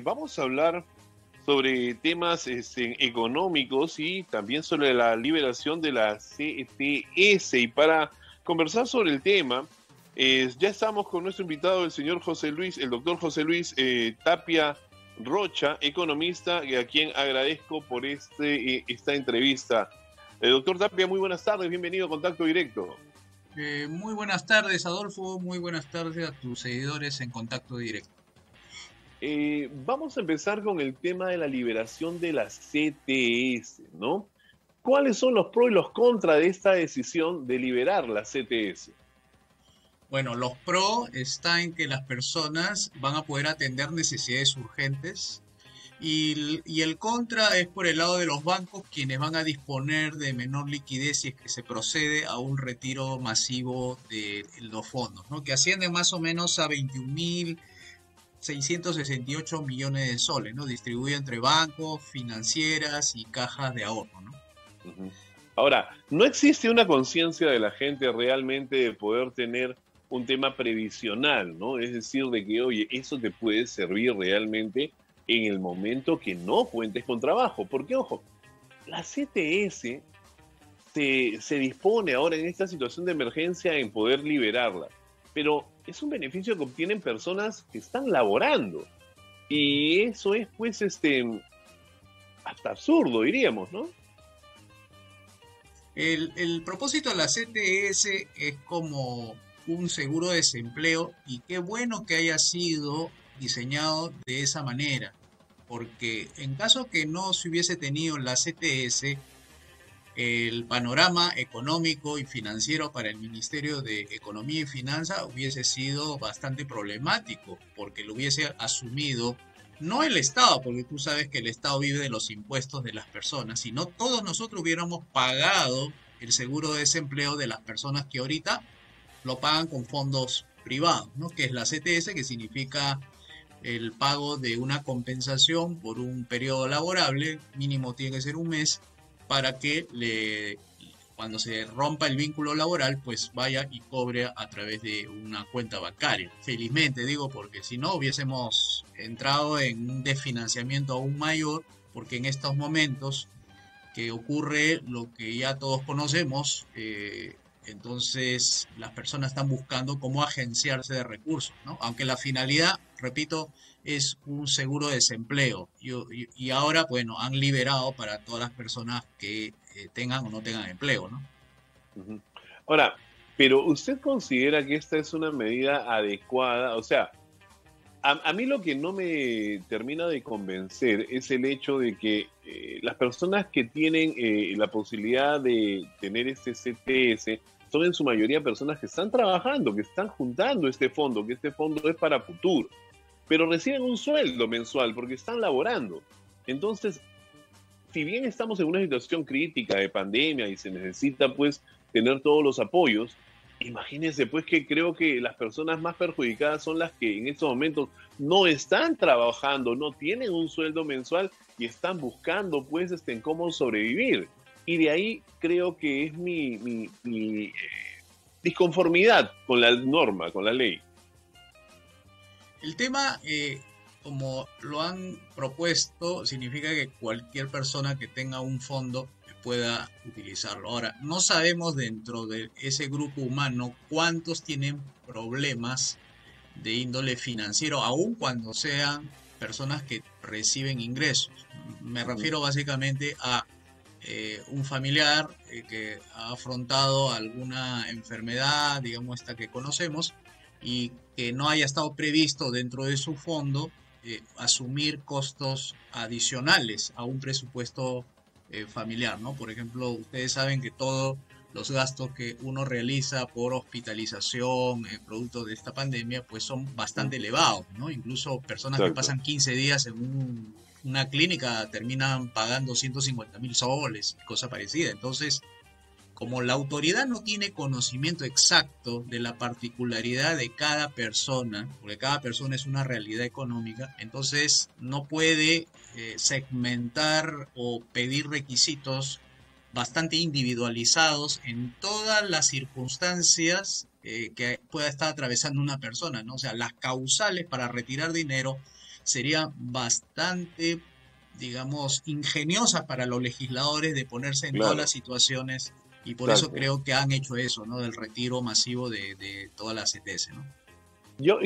Vamos a hablar sobre temas económicos y también sobre la liberación de la CTS. Y para conversar sobre el tema, ya estamos con nuestro invitado, el señor José Luis, el doctor José Luis Tapia Rocha, economista, a quien agradezco por esta entrevista. Doctor Tapia, muy buenas tardes, bienvenido a Contacto Directo. Muy buenas tardes, Adolfo. Muy buenas tardes a tus seguidores en Contacto Directo. Vamos a empezar con el tema de la liberación de la CTS, ¿no? ¿Cuáles son los pros y los contras de esta decisión de liberar la CTS? Bueno, los pro está en que las personas van a poder atender necesidades urgentes y el contra es por el lado de los bancos, quienes van a disponer de menor liquidez si es que se procede a un retiro masivo de los fondos, ¿no? Que ascienden más o menos a 21.668 millones de soles, ¿no? Distribuido entre bancos, financieras y cajas de ahorro, ¿no? Ujú. Ahora, no existe una conciencia de la gente realmente de poder tener un tema previsional, ¿no? Es decir, de que, oye, eso te puede servir realmente en el momento que no cuentes con trabajo. Porque, ojo, la CTS se dispone ahora en esta situación de emergencia en poder liberarla, pero es un beneficio que obtienen personas que están laborando. Y eso es, pues, hasta absurdo, diríamos, ¿no? El propósito de la CTS es como un seguro de desempleo y qué bueno que haya sido diseñado de esa manera, porque en caso que no se hubiese tenido la CTS, el panorama económico y financiero para el Ministerio de Economía y Finanzas hubiese sido bastante problemático, porque lo hubiese asumido no el Estado, porque tú sabes que el Estado vive de los impuestos de las personas, sino todos nosotros hubiéramos pagado el seguro de desempleo de las personas que ahorita lo pagan con fondos privados, ¿no? Que es la CTS, que significa el pago de una compensación por un periodo laborable, mínimo tiene que ser un mes, para que cuando se rompa el vínculo laboral, pues vaya y cobre a través de una cuenta bancaria. Felizmente digo, porque si no hubiésemos entrado en un desfinanciamiento aún mayor, porque en estos momentos que ocurre lo que ya todos conocemos, entonces las personas están buscando cómo agenciarse de recursos, ¿no? Aunque la finalidad, repito, es un seguro de desempleo y ahora, bueno, han liberado para todas las personas que tengan o no tengan empleo, ¿no? Ujú. Ahora, pero ¿usted considera que esta es una medida adecuada? O sea, a mí lo que no me termina de convencer es el hecho de que las personas que tienen la posibilidad de tener este CTS son en su mayoría personas que están trabajando, que están juntando este fondo, que este fondo es para futuro, pero reciben un sueldo mensual porque están laborando. Entonces, si bien estamos en una situación crítica de pandemia y se necesita pues tener todos los apoyos, imagínense pues que creo que las personas más perjudicadas son las que en estos momentos no están trabajando, no tienen un sueldo mensual y están buscando pues en cómo sobrevivir. Y de ahí creo que es mi disconformidad con la norma, con la ley. El tema, como lo han propuesto, significa que cualquier persona que tenga un fondo pueda utilizarlo. Ahora, no sabemos dentro de ese grupo humano cuántos tienen problemas de índole financiero, aun cuando sean personas que reciben ingresos. Me Uh -huh. refiero básicamente a un familiar que ha afrontado alguna enfermedad, digamos esta que conocemos, y que no haya estado previsto dentro de su fondo asumir costos adicionales a un presupuesto familiar, ¿no? Por ejemplo, ustedes saben que todos los gastos que uno realiza por hospitalización, producto de esta pandemia, pues son Uh -huh. bastante elevados, ¿no? Incluso personas que Exacto. pasan 15 días en una clínica terminan pagando 150.000 soles y cosa parecida. Entonces, como la autoridad no tiene conocimiento exacto de la particularidad de cada persona, porque cada persona es una realidad económica, entonces no puede segmentar o pedir requisitos bastante individualizados en todas las circunstancias que pueda estar atravesando una persona, ¿no? O sea, las causales para retirar dinero serían bastante, digamos, ingeniosas para los legisladores de ponerse en todas las Claro, situaciones y por eso exacto. creo que han hecho eso, ¿no? Del retiro masivo de todas las CTS, ¿no?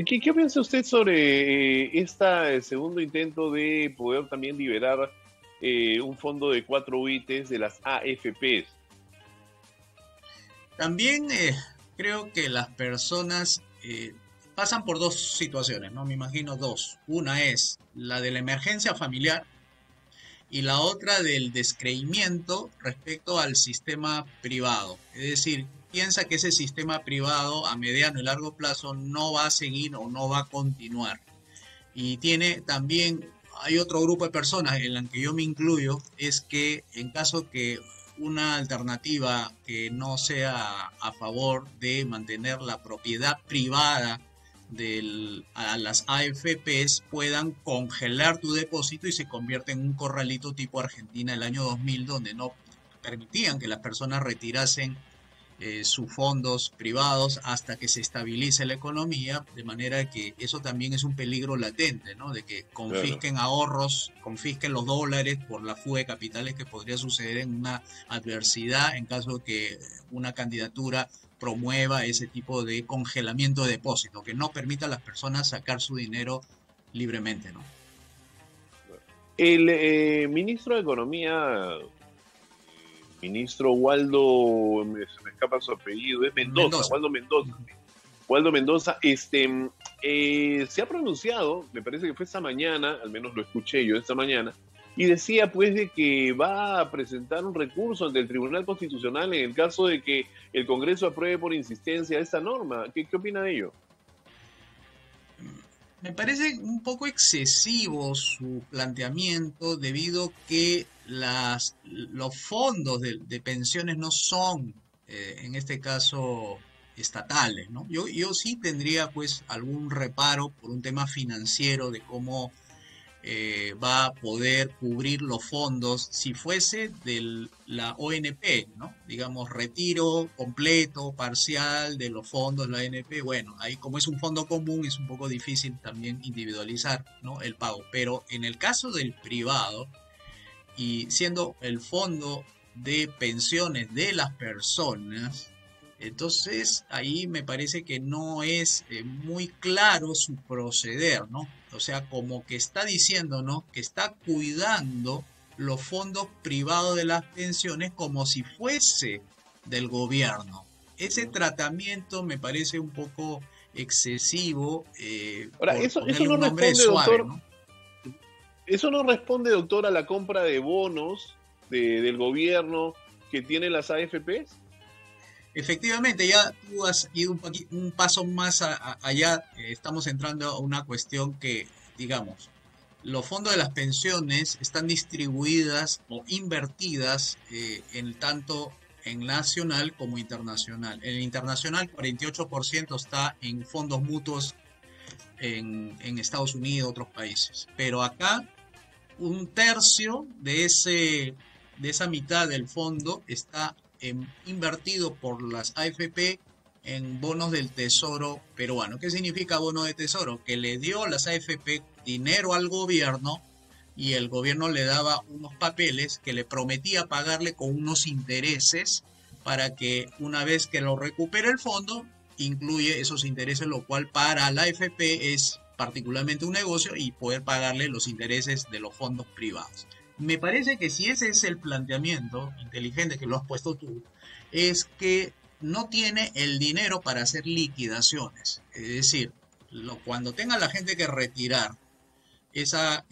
¿Qué piensa usted sobre este segundo intento de poder también liberar un fondo de 4 UITs de las AFPs? También creo que las personas pasan por dos situaciones, ¿no? Me imagino dos. Una es la de la emergencia familiar y la otra del descreimiento respecto al sistema privado. Es decir, piensa que ese sistema privado a mediano y largo plazo no va a seguir o no va a continuar. Y tiene también, hay otro grupo de personas en la que yo me incluyo, es que en caso que una alternativa que no sea a favor de mantener la propiedad privada a las AFPs puedan congelar tu depósito y se convierte en un corralito tipo Argentina el año 2000 donde no permitían que las personas retirasen sus fondos privados hasta que se estabilice la economía, de manera que eso también es un peligro latente, ¿no? De que Claro. confisquen ahorros, confisquen los dólares por la fuga de capitales que podría suceder en una adversidad en caso de que una candidatura promueva ese tipo de congelamiento de depósito, que no permita a las personas sacar su dinero libremente, ¿no? El ministro de Economía, ministro Waldo, se me escapa su apellido, es Mendoza, Mendoza. Waldo Mendoza. Sí. Waldo Mendoza, se ha pronunciado, me parece que fue esta mañana, al menos lo escuché yo esta mañana, y decía pues de que va a presentar un recurso ante el Tribunal Constitucional en el caso de que el Congreso apruebe por insistencia esta norma. ¿Qué opina de ello? Me parece un poco excesivo su planteamiento debido que los fondos de pensiones no son, en este caso, estatales, ¿no? Yo sí tendría pues algún reparo por un tema financiero de cómo va a poder cubrir los fondos si fuese de la ONP, ¿no? Digamos, retiro completo, parcial de los fondos de la ONP. Bueno, ahí como es un fondo común es un poco difícil también individualizar, ¿no? El pago. Pero en el caso del privado, y siendo el fondo de pensiones de las personas, entonces ahí me parece que no es muy claro su proceder, ¿no? O sea, como que está diciendo, ¿no? Que está cuidando los fondos privados de las pensiones como si fuese del gobierno. Ese tratamiento me parece un poco excesivo, Ahora, por eso ponerle no un nombre responde, suave, doctor, ¿no? eso no responde, doctor, a la compra de bonos del gobierno que tienen las AFPs. Efectivamente, ya tú has ido un paso más allá. Estamos entrando a una cuestión que, digamos, los fondos de las pensiones están distribuidas o invertidas en tanto en nacional como internacional. En el internacional, 48% está en fondos mutuos en Estados Unidos, otros países. Pero acá, un tercio de esa mitad del fondo está invertido por las AFP en bonos del Tesoro peruano. ¿Qué significa bono de Tesoro? Que le dio las AFP dinero al gobierno y el gobierno le daba unos papeles que le prometía pagarle con unos intereses para que una vez que lo recupere el fondo, incluye esos intereses, lo cual para la AFP es particularmente un negocio y poder pagarle los intereses de los fondos privados. Me parece que si ese es el planteamiento inteligente que lo has puesto tú, es que no tiene el dinero para hacer liquidaciones. Es decir, cuando tenga la gente que retirar esas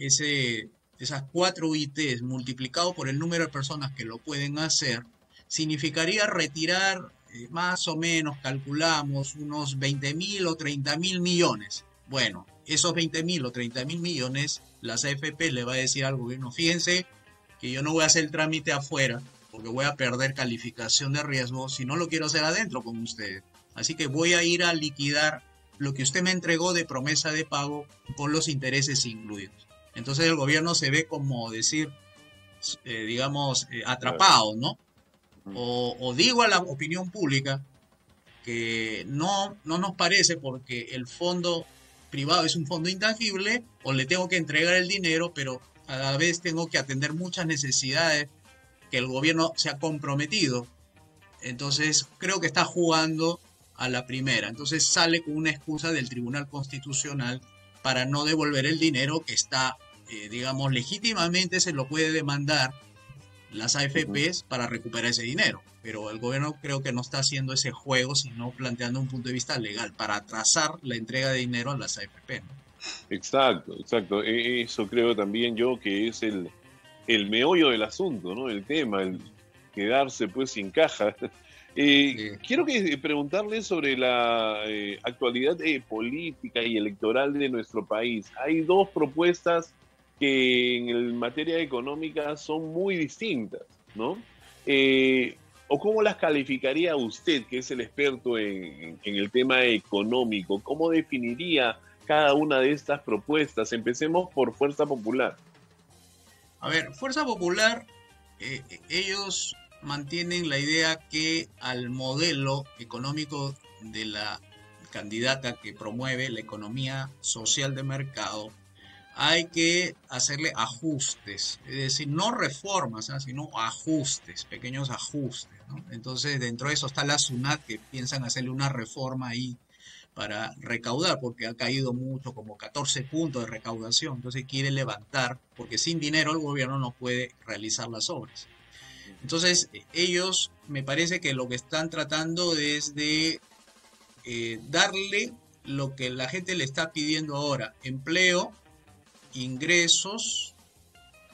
4 UITs multiplicado por el número de personas que lo pueden hacer, significaría retirar más o menos, calculamos, unos 20.000 o 30.000 millones. Bueno, esos 20.000 o 30.000 millones, las AFP le va a decir al gobierno, fíjense que yo no voy a hacer el trámite afuera porque voy a perder calificación de riesgo si no lo quiero hacer adentro con ustedes. Así que voy a ir a liquidar lo que usted me entregó de promesa de pago con los intereses incluidos. Entonces el gobierno se ve como decir, digamos, Claro. atrapado, ¿no? Ujú. O digo a la opinión pública que no nos parece porque el fondo privado, es un fondo intangible, o le tengo que entregar el dinero, pero a la vez tengo que atender muchas necesidades que el gobierno se ha comprometido. Entonces creo que está jugando a la primera. Entonces sale con una excusa del Tribunal Constitucional para no devolver el dinero que está, digamos, legítimamente se lo puede demandar las AFPs para recuperar ese dinero. Pero el gobierno creo que no está haciendo ese juego, sino planteando un punto de vista legal para atrasar la entrega de dinero a las AFP, ¿no? Exacto, exacto. Eso creo también yo que es el meollo del asunto, ¿no? El tema, el quedarse pues sin caja. Quiero preguntarle sobre la actualidad política y electoral de nuestro país. Hay dos propuestas que en materia económica son muy distintas, ¿no? ¿O cómo las calificaría usted, que es el experto en el tema económico? ¿Cómo definiría cada una de estas propuestas? Empecemos por Fuerza Popular. A ver, Fuerza Popular, ellos mantienen la idea que al modelo económico de la candidata que promueve la economía social de mercado, hay que hacerle ajustes, es decir, no reformas, ¿ah?, sino ajustes, pequeños ajustes, ¿no? Entonces, dentro de eso está la SUNAT, que piensan hacerle una reforma ahí para recaudar, porque ha caído mucho, como 14 puntos de recaudación, entonces quiere levantar, porque sin dinero el gobierno no puede realizar las obras. Entonces, ellos me parece que lo que están tratando es de darle lo que la gente le está pidiendo ahora: empleo, ingresos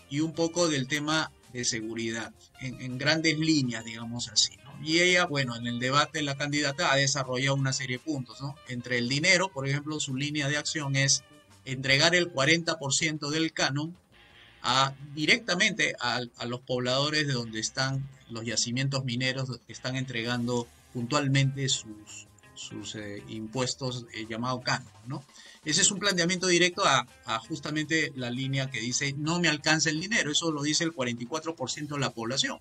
y un poco del tema de seguridad, en grandes líneas, digamos así, ¿no? Y ella, bueno, en el debate la candidata ha desarrollado una serie de puntos, ¿no? Entre el dinero, por ejemplo, su línea de acción es entregar el 40% del canon directamente a los pobladores de donde están los yacimientos mineros, que están entregando puntualmente sus impuestos llamados canon, ¿no? Ese es un planteamiento directo a justamente la línea que dice: no me alcanza el dinero. Eso lo dice el 44% de la población.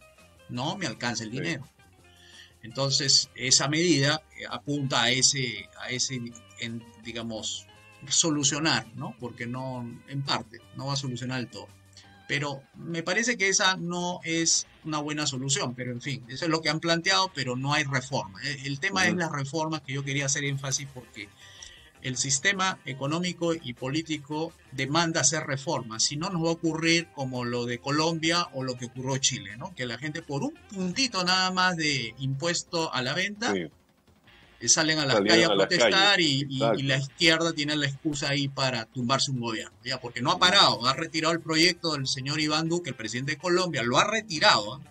No me alcanza el dinero. Entonces, esa medida apunta a ese digamos, solucionar, ¿no? Porque no, en parte, no va a solucionar el todo. Pero me parece que esa no es una buena solución. Pero en fin, eso es lo que han planteado, pero no hay reforma. El tema es las reformas, que yo quería hacer énfasis porque el sistema económico y político demanda hacer reformas. Si no, nos va a ocurrir como lo de Colombia o lo que ocurrió en Chile, ¿no? Que la gente, por un puntito nada más de impuesto a la venta, salen a las calles a protestar y la izquierda tiene la excusa ahí para tumbarse un gobierno, ¿ya? Porque no ha parado, ha retirado el proyecto del señor Iván Duque, el presidente de Colombia, lo ha retirado, ¿eh?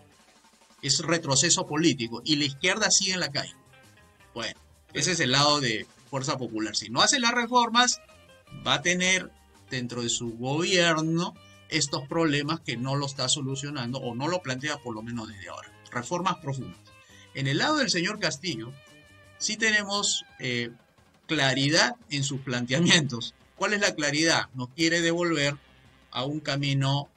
Es retroceso político y la izquierda sigue en la calle. Bueno, ese es el lado de Fuerza Popular. Si no hace las reformas, va a tener dentro de su gobierno estos problemas que no lo está solucionando, o no lo plantea por lo menos desde ahora. Reformas profundas. En el lado del señor Castillo, sí tenemos claridad en sus planteamientos. ¿Cuál es la claridad? Nos quiere devolver a un camino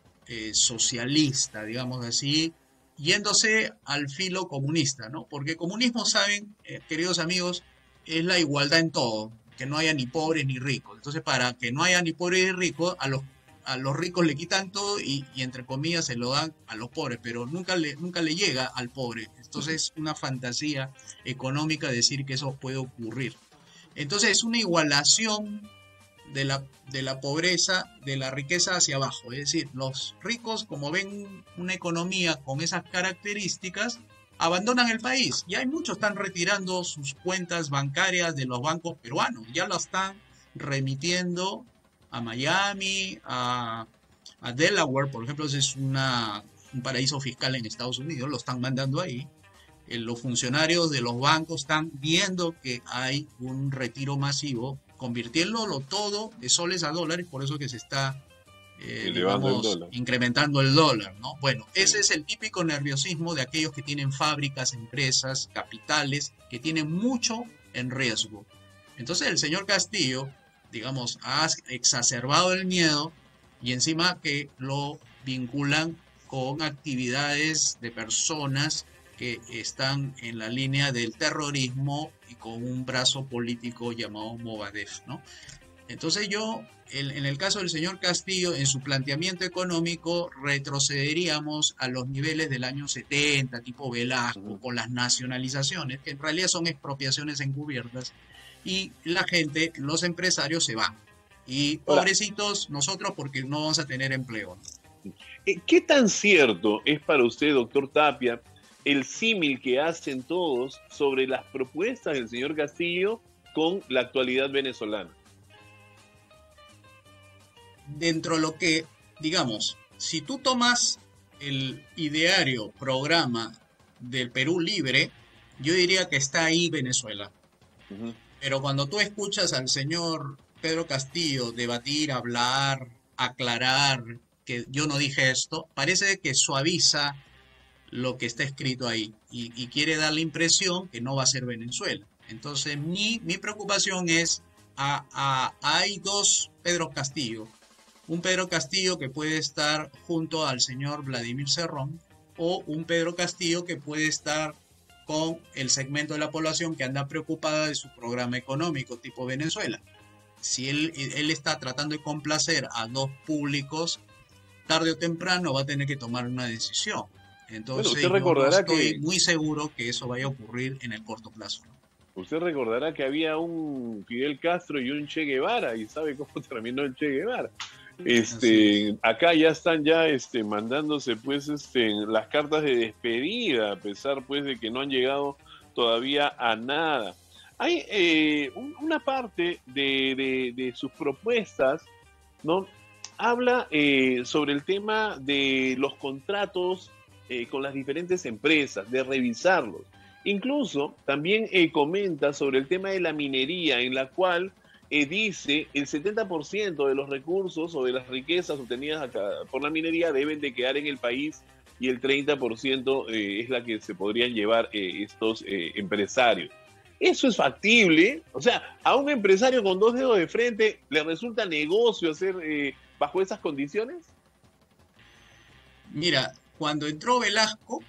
socialista, digamos así, yéndose al filo comunista, ¿no? Porque comunismo, saben, queridos amigos, es la igualdad en todo, que no haya ni pobres ni ricos. Entonces, para que no haya ni pobres ni ricos, a los ricos le quitan todo y entre comillas se lo dan a los pobres, pero nunca le llega al pobre. Entonces es una fantasía económica decir que eso puede ocurrir. Entonces es una igualación de la pobreza, de la riqueza hacia abajo. Es decir, los ricos, como ven una economía con esas características, abandonan el país. Y hay muchos están retirando sus cuentas bancarias de los bancos peruanos. Ya lo están remitiendo a Miami, a Delaware, por ejemplo. Ese es un paraíso fiscal en Estados Unidos. Lo están mandando ahí. Los funcionarios de los bancos están viendo que hay un retiro masivo, convirtiéndolo todo de soles a dólares. Por eso que se está digamos, incrementando el dólar, ¿no? Bueno, ese es el típico nerviosismo de aquellos que tienen fábricas, empresas, capitales, que tienen mucho en riesgo. Entonces el señor Castillo, digamos, ha exacerbado el miedo, y encima que lo vinculan con actividades de personas que están en la línea del terrorismo y con un brazo político llamado Movadef, ¿no? Entonces yo, en el caso del señor Castillo, en su planteamiento económico, retrocederíamos a los niveles del año 70, tipo Velasco, Ujú. con las nacionalizaciones, que en realidad son expropiaciones encubiertas, y la gente, los empresarios se van. Y Ahora, pobrecitos nosotros porque no vamos a tener empleo. ¿qué tan cierto es para usted, doctor Tapia, el símil que hacen todos sobre las propuestas del señor Castillo con la actualidad venezolana? Dentro de lo que, digamos, si tú tomas el ideario programa del Perú Libre, yo diría que está ahí Venezuela. Ujú. Pero cuando tú escuchas al señor Pedro Castillo debatir, hablar, aclarar que yo no dije esto, parece que suaviza lo que está escrito ahí y quiere dar la impresión que no va a ser Venezuela. Entonces mi preocupación es, hay dos Pedro Castillo. Un Pedro Castillo que puede estar junto al señor Vladimir Cerrón o un Pedro Castillo que puede estar con el segmento de la población que anda preocupada de su programa económico tipo Venezuela. Si él está tratando de complacer a dos públicos, tarde o temprano va a tener que tomar una decisión. Bueno, usted Entonces yo no recordará estoy que muy seguro que eso vaya a ocurrir en el corto plazo, ¿no? usted recordará que había un Fidel Castro y un Che Guevara, y sabe cómo terminó el Che Guevara. Así es. Acá ya están ya mandándose pues las cartas de despedida, a pesar pues de que no han llegado todavía a nada. Hay una parte de sus propuestas, ¿no? Habla sobre el tema de los contratos con las diferentes empresas, de revisarlos. Incluso también comenta sobre el tema de la minería, en la cual dice el 70% de los recursos o de las riquezas obtenidas acá por la minería deben de quedar en el país y el 30% es la que se podrían llevar estos empresarios. ¿Eso es factible? O sea, a un empresario con dos dedos de frente le resulta negocio hacer bajo esas condiciones. Mira, cuando entró Velasco,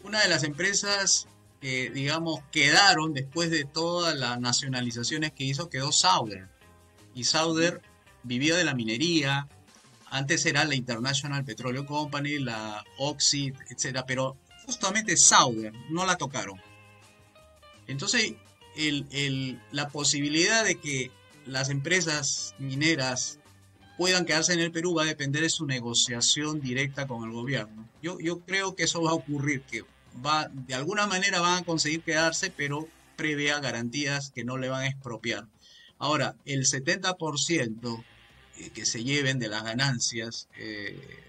una de las empresas que, digamos, quedaron después de todas las nacionalizaciones que hizo, quedó Sauder. Y Sauder vivía de la minería. Antes era la International Petroleum Company, la Oxy, etcétera, pero justamente Sauder no la tocaron. Entonces, la posibilidad de que las empresas mineras puedan quedarse en el Perú va a depender de su negociación directa con el gobierno. Yo creo que eso va a ocurrir, que de alguna manera van a conseguir quedarse, pero previa garantías que no le van a expropiar. Ahora, el 70% que se lleven de las ganancias,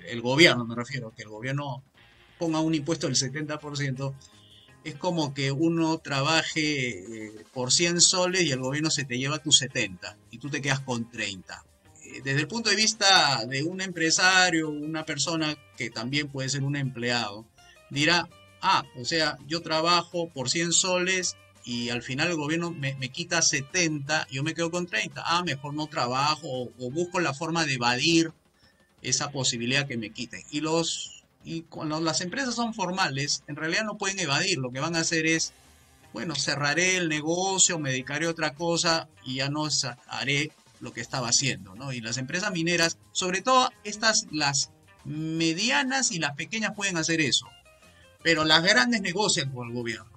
el gobierno me refiero, que el gobierno ponga un impuesto del 70%, es como que uno trabaje por 100 soles y el gobierno se te lleva tus 70 y tú te quedas con 30. Desde el punto de vista de un empresario, una persona que también puede ser un empleado, dirá, o sea, yo trabajo por 100 soles y al final el gobierno me quita 70, yo me quedo con 30. Mejor no trabajo o busco la forma de evadir esa posibilidad que me quiten. Y cuando las empresas son formales, en realidad no pueden evadir. Lo que van a hacer es, bueno, cerraré el negocio, me dedicaré a otra cosa y ya no haré lo que estaba haciendo, ¿no? Y las empresas mineras, sobre todo estas, las medianas y las pequeñas pueden hacer eso, pero las grandes negocian con el gobierno.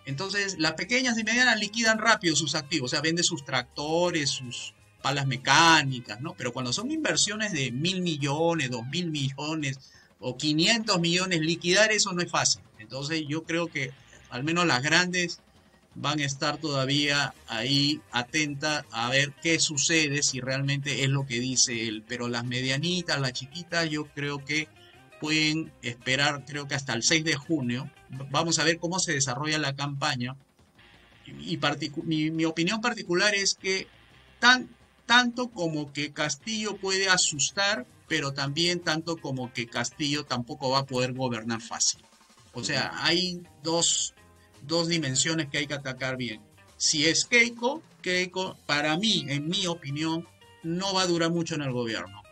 Entonces, las pequeñas y medianas liquidan rápido sus activos, o sea, venden sus tractores, sus palas mecánicas, ¿no? Pero cuando son inversiones de 1.000 millones, 2.000 millones o 500 millones, liquidar eso no es fácil. Entonces, yo creo que al menos las grandes van a estar todavía ahí atentas a ver qué sucede, si realmente es lo que dice él. Pero las medianitas, las chiquitas, yo creo que pueden esperar, creo que hasta el 6 de junio. Vamos a ver cómo se desarrolla la campaña. Y mi opinión particular es que tanto como que Castillo puede asustar, pero también tanto como que Castillo tampoco va a poder gobernar fácil. O sea, hay dos dimensiones que hay que atacar bien. Si es Keiko, para mí, en mi opinión, no va a durar mucho en el gobierno.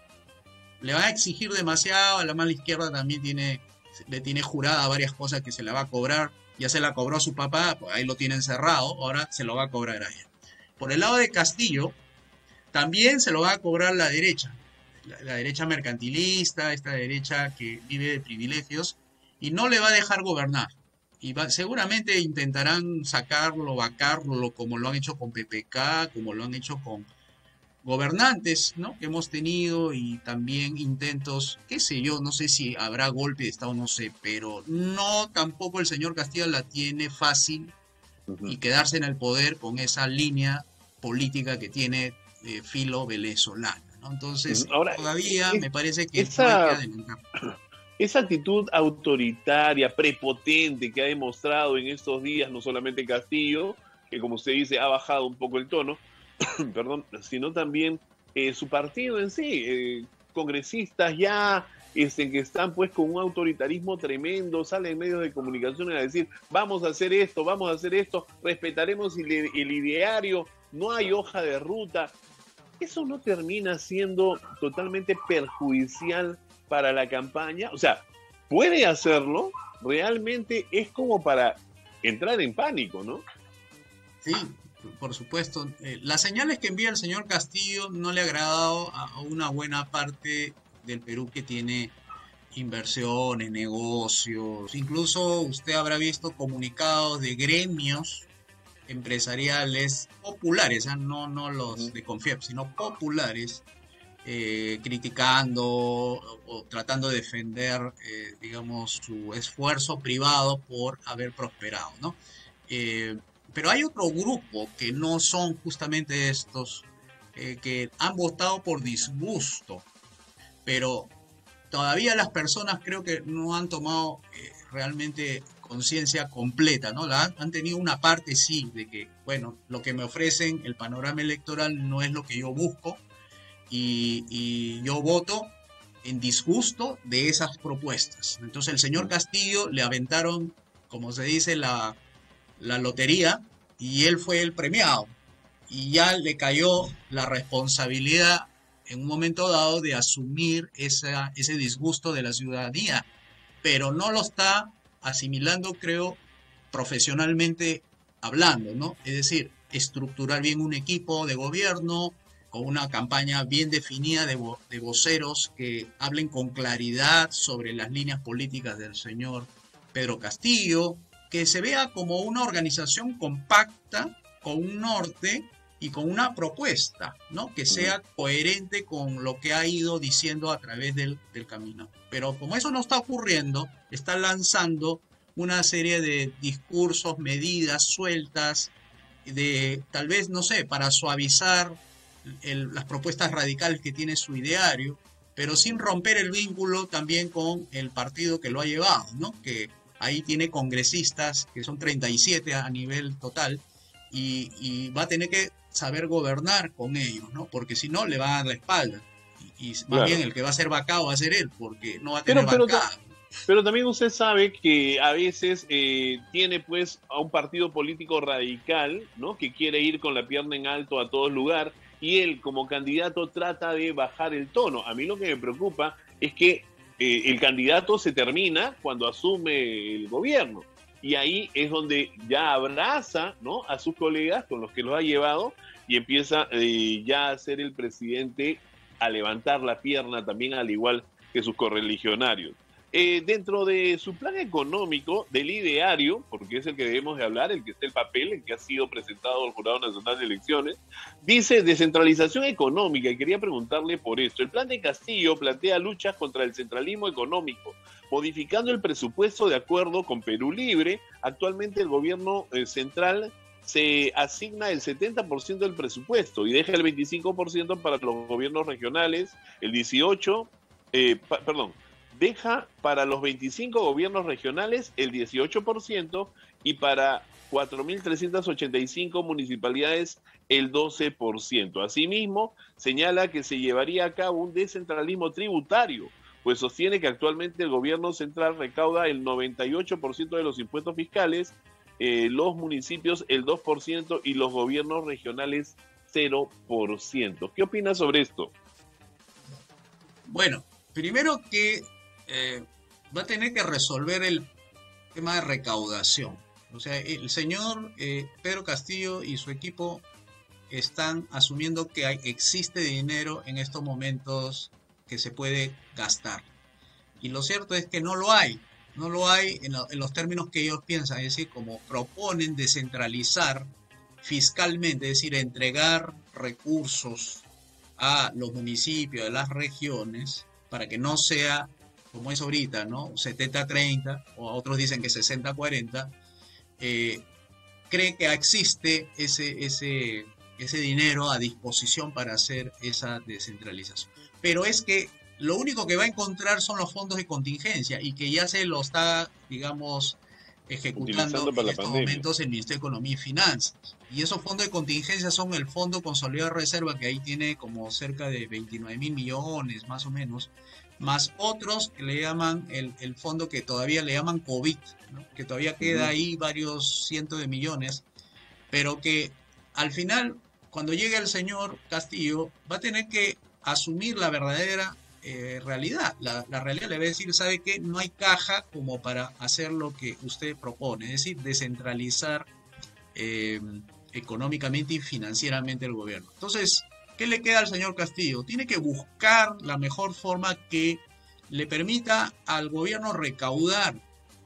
Le va a exigir demasiado, a la mala izquierda también le tiene jurada varias cosas que se la va a cobrar. Ya se la cobró a su papá, pues ahí lo tiene encerrado, ahora se lo va a cobrar a ella. Por el lado de Castillo, también se lo va a cobrar la derecha, la derecha mercantilista, esta derecha que vive de privilegios, y no le va a dejar gobernar. Seguramente intentarán sacarlo, vacarlo, como lo han hecho con PPK, como lo han hecho con gobernantes, ¿no? Que hemos tenido, y también intentos, qué sé yo, no sé si habrá golpe de Estado, no sé, pero no, tampoco el señor Castillo la tiene fácil, y quedarse en el poder con esa línea política que tiene filo venezolano, ¿no? Entonces, Ahora, todavía me parece que no hay que esa, adelantar. esa actitud autoritaria, prepotente que ha demostrado en estos días, no solamente Castillo, que como usted dice ha bajado un poco el tono, perdón, sino también su partido en sí, congresistas ya que están pues con un autoritarismo tremendo, salen en medios de comunicación a decir, vamos a hacer esto, respetaremos el ideario, no hay hoja de ruta. ¿Eso no termina siendo totalmente perjudicial para la campaña? O sea, puede hacerlo, realmente es como para entrar en pánico, ¿no? Sí, por supuesto. Las señales que envía el señor Castillo no le ha agradado a una buena parte del Perú que tiene inversiones, negocios. Incluso usted habrá visto comunicados de gremios empresariales populares, no los de Confiep, sino populares, criticando o tratando de defender, digamos, su esfuerzo privado por haber prosperado, ¿no? Eh, pero hay otro grupo que no son justamente estos, que han votado por disgusto, pero todavía las personas creo que no han tomado realmente conciencia completa, ¿no? Han tenido una parte, sí, de que, bueno, lo que me ofrecen, el panorama electoral no es lo que yo busco, y yo voto en disgusto de esas propuestas. Entonces el señor Castillo le aventaron, como se dice, la lotería, y él fue el premiado, y ya le cayó la responsabilidad en un momento dado de asumir ese disgusto de la ciudadanía, pero no lo está asimilando, creo, profesionalmente hablando, ¿no? Es decir, estructurar bien un equipo de gobierno con una campaña bien definida de voceros que hablen con claridad sobre las líneas políticas del señor Pedro Castillo, que se vea como una organización compacta, con un norte y con una propuesta, ¿no? Que sea coherente con lo que ha ido diciendo a través del camino. Pero como eso no está ocurriendo, está lanzando una serie de discursos, medidas sueltas, de tal vez, no sé, para suavizar las propuestas radicales que tiene su ideario, pero sin romper el vínculo también con el partido que lo ha llevado, ¿no? Que ahí tiene congresistas, que son 37 a nivel total, y va a tener que saber gobernar con ellos, ¿no? Porque si no, le va a dar la espalda. Y más Claro. bien el que va a ser vacado va a ser él, porque no va a Pero, tener pero, bancada. pero también usted sabe que a veces tiene pues a un partido político radical, ¿no? Que quiere ir con la pierna en alto a todo lugar, y él como candidato trata de bajar el tono. A mí lo que me preocupa es que el candidato se termina cuando asume el gobierno, y ahí es donde ya abraza, ¿no? A sus colegas con los que los ha llevado, y empieza ya a ser el presidente, a levantar la pierna también, al igual que sus correligionarios. Dentro de su plan económico, del ideario, porque es el que debemos de hablar, el que está el papel, el que ha sido presentado al Jurado Nacional de Elecciones, dice descentralización económica, y quería preguntarle por esto. El plan de Castillo plantea luchas contra el centralismo económico, modificando el presupuesto de acuerdo con Perú Libre. Actualmente el gobierno central se asigna el 70% del presupuesto y deja el 25% para los gobiernos regionales, el 18%, deja para los 25 gobiernos regionales el 18%, y para 4.385 municipalidades el 12%. Asimismo, señala que se llevaría a cabo un descentralismo tributario, pues sostiene que actualmente el gobierno central recauda el 98% de los impuestos fiscales, los municipios el 2% y los gobiernos regionales 0%. ¿Qué opinas sobre esto? Bueno, primero que va a tener que resolver el tema de recaudación. O sea, el señor Pedro Castillo y su equipo están asumiendo que existe dinero en estos momentos que se puede gastar. Y lo cierto es que no lo hay. No lo hay en los términos que ellos piensan, es decir, como proponen descentralizar fiscalmente, es decir, entregar recursos a los municipios, a las regiones, para que no sea como es ahorita, ¿no? 70-30, o otros dicen que 60-40, cree que existe ese dinero a disposición para hacer esa descentralización. Pero es que lo único que va a encontrar son los fondos de contingencia y que ya se lo está, digamos, ejecutando en estos momentos el Ministerio de Economía y Finanzas. Y esos fondos de contingencia son el Fondo Consolidado de Reserva, que ahí tiene como cerca de 29.000 millones, más o menos, más otros que le llaman el fondo que todavía le llaman COVID, ¿no? Que todavía queda ahí varios cientos de millones, pero que al final, cuando llegue el señor Castillo, va a tener que asumir la verdadera realidad. La realidad le va a decir, ¿sabe qué? No hay caja como para hacer lo que usted propone, es decir, descentralizar económicamente y financieramente el gobierno. Entonces, ¿qué le queda al señor Castillo? Tiene que buscar la mejor forma que le permita al gobierno recaudar,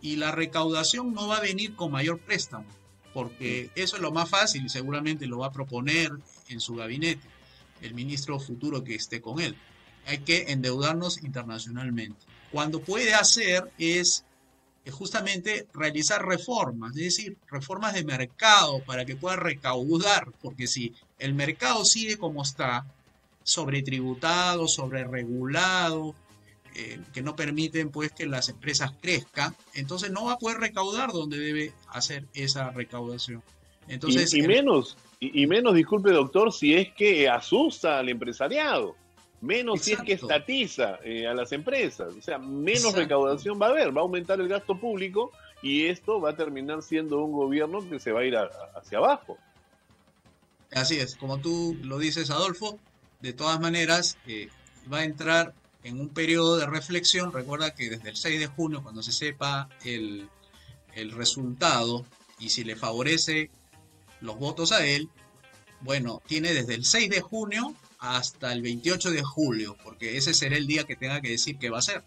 y la recaudación no va a venir con mayor préstamo, porque eso es lo más fácil y seguramente lo va a proponer en su gabinete el ministro futuro que esté con él. Hay que endeudarnos internacionalmente. Cuando puede hacer es justamente realizar reformas, es decir, reformas de mercado para que pueda recaudar, porque si el mercado sigue como está, sobretributado, sobreregulado, que no permiten pues que las empresas crezcan, entonces no va a poder recaudar donde debe hacer esa recaudación. Entonces, menos, disculpe doctor, si es que asusta al empresariado. Menos exacto. Si es que estatiza a las empresas, o sea, menos recaudación va a haber, va a aumentar el gasto público y esto va a terminar siendo un gobierno que se va a ir hacia abajo. Así es, como tú lo dices, Adolfo, de todas maneras va a entrar en un periodo de reflexión. Recuerda que desde el 6 de junio, cuando se sepa el resultado y si le favorece los votos a él, bueno, tiene desde el 6 de junio hasta el 28 de julio, porque ese será el día que tenga que decir qué va a hacer.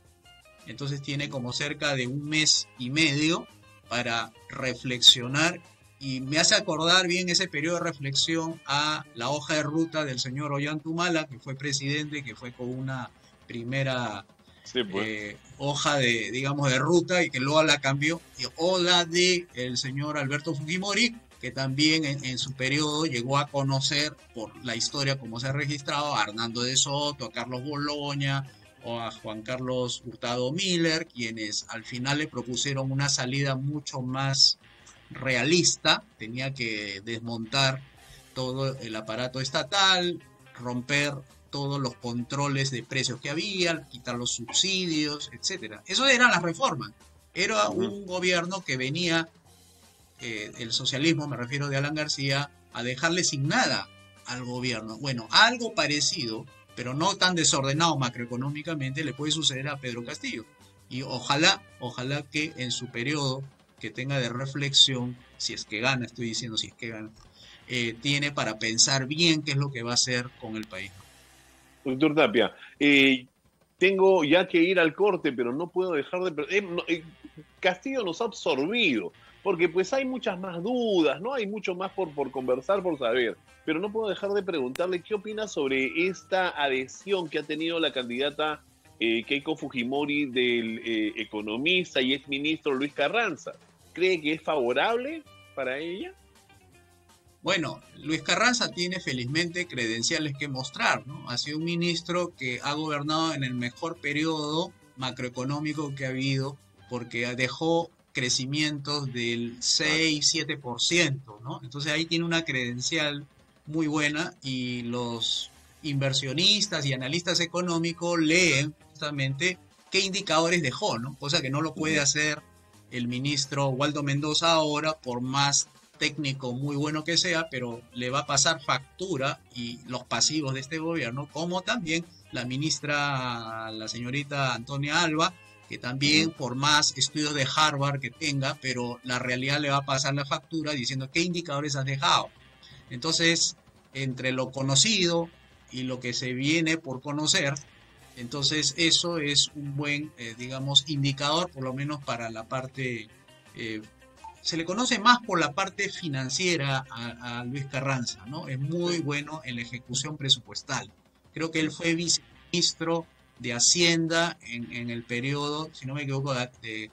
Entonces tiene como cerca de 1 mes y medio para reflexionar, y me hace acordar bien ese periodo de reflexión a la hoja de ruta del señor Ollantumala, que fue presidente, que fue con una primera hoja de, digamos, de ruta y que luego la cambió, o la de el señor Alberto Fujimori, que también en su periodo llegó a conocer, por la historia como se ha registrado, a Hernando de Soto, a Carlos Boloña o a Juan Carlos Hurtado Miller, quienes al final le propusieron una salida mucho más realista. Tenía que desmontar todo el aparato estatal, romper todos los controles de precios que había, quitar los subsidios, etcétera. Eso eran las reformas. Era un gobierno que venía, el socialismo, me refiero de Alan García, a dejarle sin nada al gobierno. Bueno, algo parecido, pero no tan desordenado macroeconómicamente, le puede suceder a Pedro Castillo. Y ojalá que en su periodo que tenga de reflexión, si es que gana, estoy diciendo si es que gana, tiene para pensar bien qué es lo que va a hacer con el país. Doctor Tapia, tengo ya que ir al corte, pero no puedo dejar de... Castillo nos ha absorbido, porque pues hay muchas más dudas, ¿no? Hay mucho más por conversar, por saber, pero no puedo dejar de preguntarle qué opina sobre esta adhesión que ha tenido la candidata Keiko Fujimori del economista y exministro Luis Carranza. ¿Cree que es favorable para ella? Bueno, Luis Carranza tiene felizmente credenciales que mostrar, ¿no? Ha sido un ministro que ha gobernado en el mejor periodo macroeconómico que ha habido, porque dejó crecimientos del 6-7%, ¿no? Entonces ahí tiene una credencial muy buena y los inversionistas y analistas económicos leen justamente qué indicadores dejó, ¿no? Cosa que no lo puede hacer el ministro Waldo Mendoza ahora, por más técnico muy bueno que sea, pero le va a pasar factura y los pasivos de este gobierno, como también la ministra, la señorita Antonia Alba, que también por más estudios de Harvard que tenga, pero la realidad le va a pasar la factura diciendo qué indicadores has dejado. Entonces, entre lo conocido y lo que se viene por conocer. Entonces, eso es un buen, digamos, indicador, por lo menos para la parte, eh, se le conoce más por la parte financiera a Luis Carranza, ¿no? Es muy bueno en la ejecución presupuestal. Creo que él fue viceministro de Hacienda en el periodo, si no me equivoco, de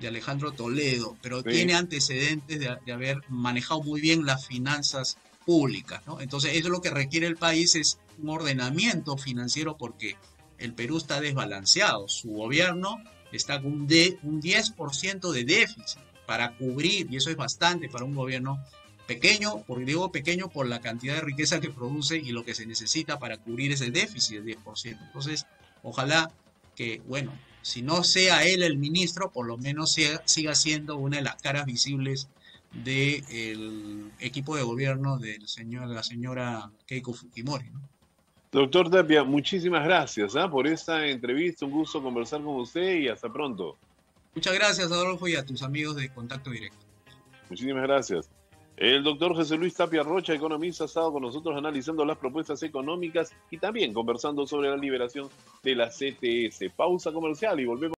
Alejandro Toledo, pero Sí. tiene antecedentes de haber manejado muy bien las finanzas públicas, ¿no? Entonces, eso es lo que requiere el país, es un ordenamiento financiero porque el Perú está desbalanceado. Su gobierno está con un 10% de déficit para cubrir, y eso es bastante para un gobierno pequeño, porque digo pequeño por la cantidad de riqueza que produce y lo que se necesita para cubrir ese déficit del 10%. Entonces, ojalá que, bueno, si no sea él el ministro, por lo menos siga siendo una de las caras visibles del equipo de gobierno de la señora Keiko Fujimori, ¿no? Doctor Tapia, muchísimas gracias, por esta entrevista. Un gusto conversar con usted y hasta pronto. Muchas gracias, Adolfo, y a tus amigos de Contacto Directo. Muchísimas gracias. El doctor José Luis Tapia Rocha, economista, ha estado con nosotros analizando las propuestas económicas y también conversando sobre la liberación de la CTS. Pausa comercial y volvemos.